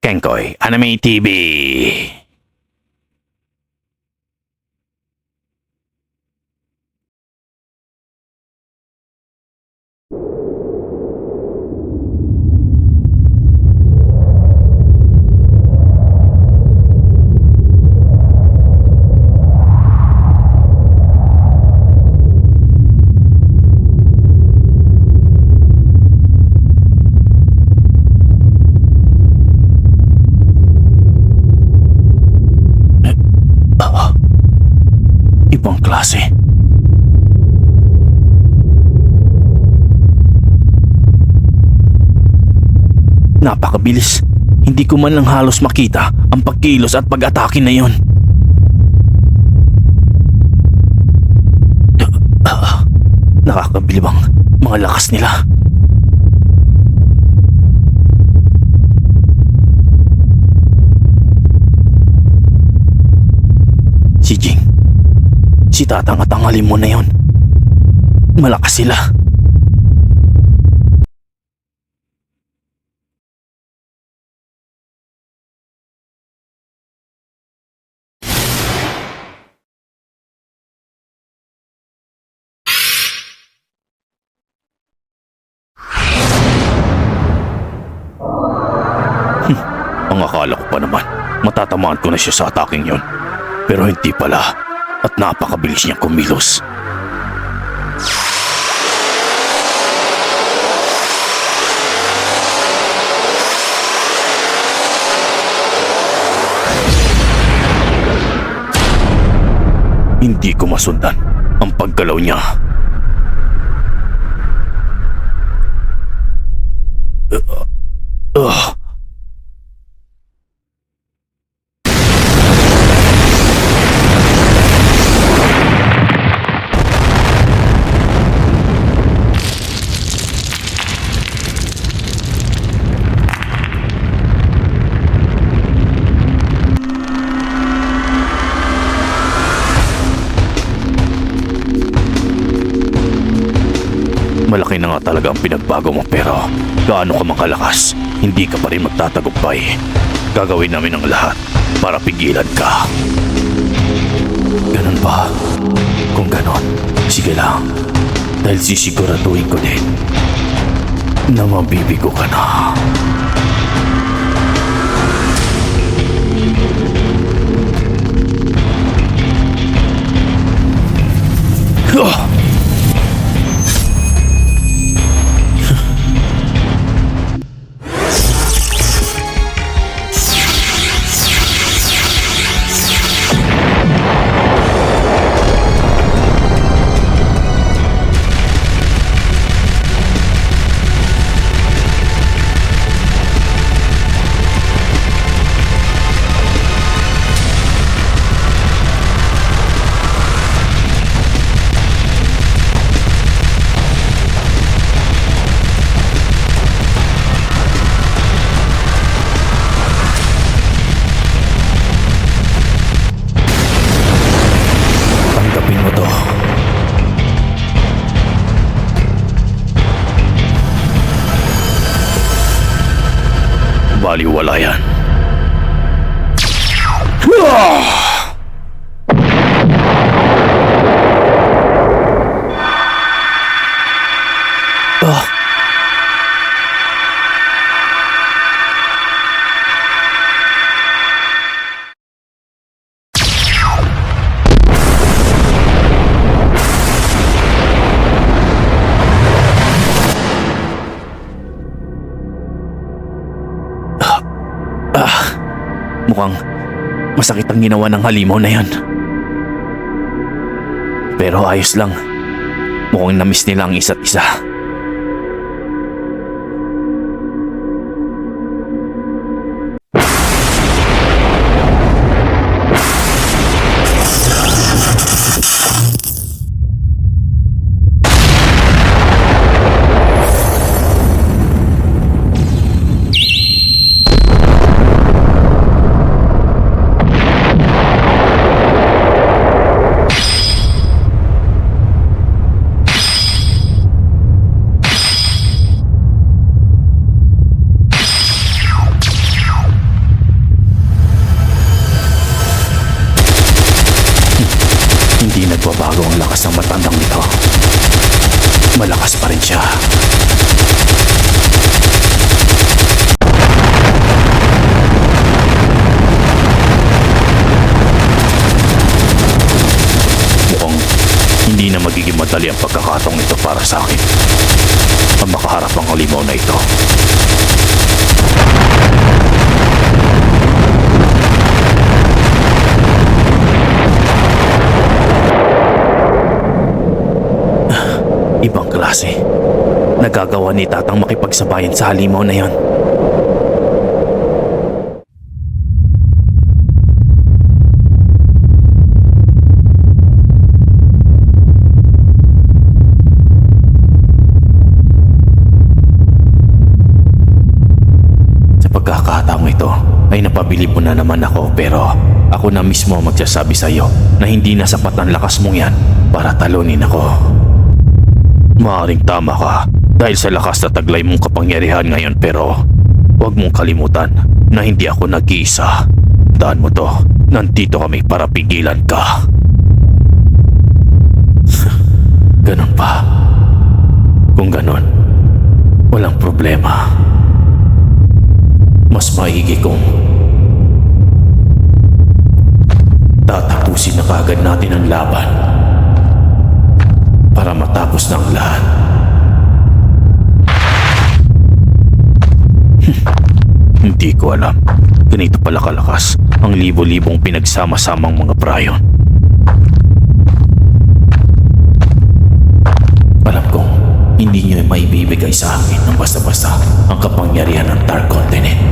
Kenkoy Anime TV. Ibang klase. Napakabilis. Hindi ko man lang halos makita ang pagkilos at pag-atake na yon. Nakakabilibang mga lakas nila. Si Jing, si Tatang at ang Halimon na yon. Malakas sila. Ang akala ko pa naman, matatamaan ko na siya sa ataking yon. Pero hindi pala, at napakabilis niyang kumilos. Hindi ko masundan ang paggalaw niya. Malaki na nga talaga ang pinagbago mo, pero gaano ka mang kalakas, hindi ka pa rin magtatagumpay. Gagawin namin ang lahat para pigilan ka. Ganun ba? Kung ganon, sige lang. Dahil sisiguraduhin ko din na mabibigo ka na. Tanggapin mo to. Baliwala yan. Mukhang masakit ang ginawa ng halimaw na yan. Pero ayos lang. Mukhang namiss nila ang isa't isa. Hindi nagbabago ang lakas ng matandang ito. Malakas pa rin siya. Mukhang hindi na magiging madali ang pagkakataong ito para sa akin. Ang makaharap ang halimaw na ito. Ibang klase. Nagagawa ni Tatang makipagsabayan sa halimaw na yon. Sa pagkakataong ito ay napabilib mo na naman ako, pero ako na mismo ang magsasabi sa iyo na hindi na sapat ang lakas mong yan para talunin ako. Maaaring tama ka dahil sa lakas na taglay mong kapangyarihan ngayon, pero huwag mong kalimutan na hindi ako nag-iisa. Tandaan mo to, nandito kami para pigilan ka. Ganon pa. Kung ganon, walang problema. Mas maigi kung tatapusin na kaagad natin ang laban para matapos na ang lahat. Hindi ko alam. Ganito pala kalakas ang libo-libong pinagsama-samang mga Bryon. Alam kong hindi niyo maibibigay sa akin ng basta-basta ang kapangyarihan ng Dark Continent.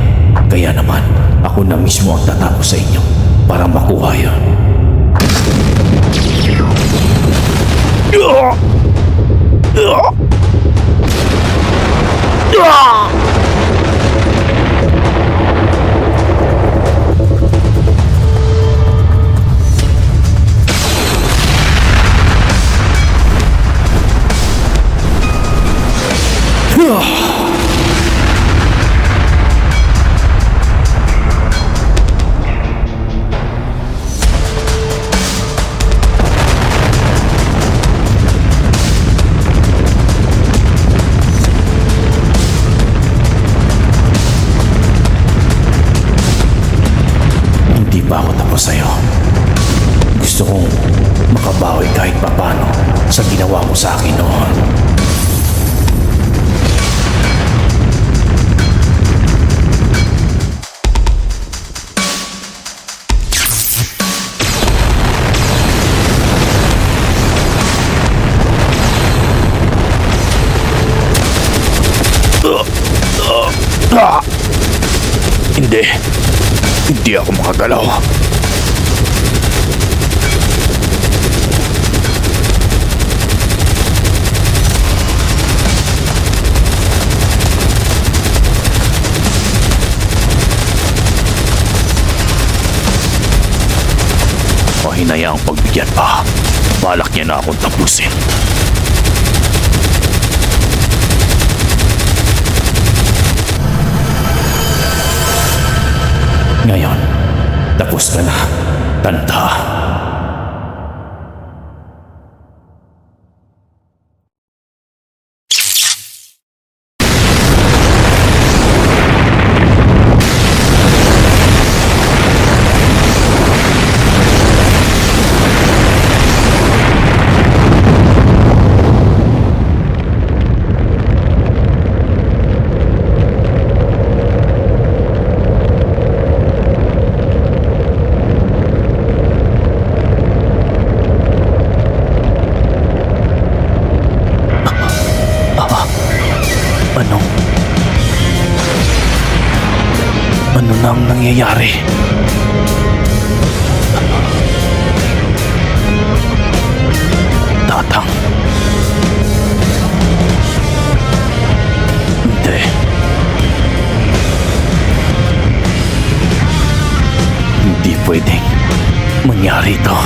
Kaya naman, ako na mismo ang tatapos sa inyo para makuha yun. Hindi pa ako tapos sa'yo. Gusto kong makabawi kahit papano sa ginawa mo sa akin noon. Hindi ako makagalaw. Mahinayaang pagbigyan pa. Balak niya na akong tapusin. Ngayon, tapos ka na, tanda. Ano na ang nangyayari? Tatang. Hindi. Hindi pwedeng mangyari ito.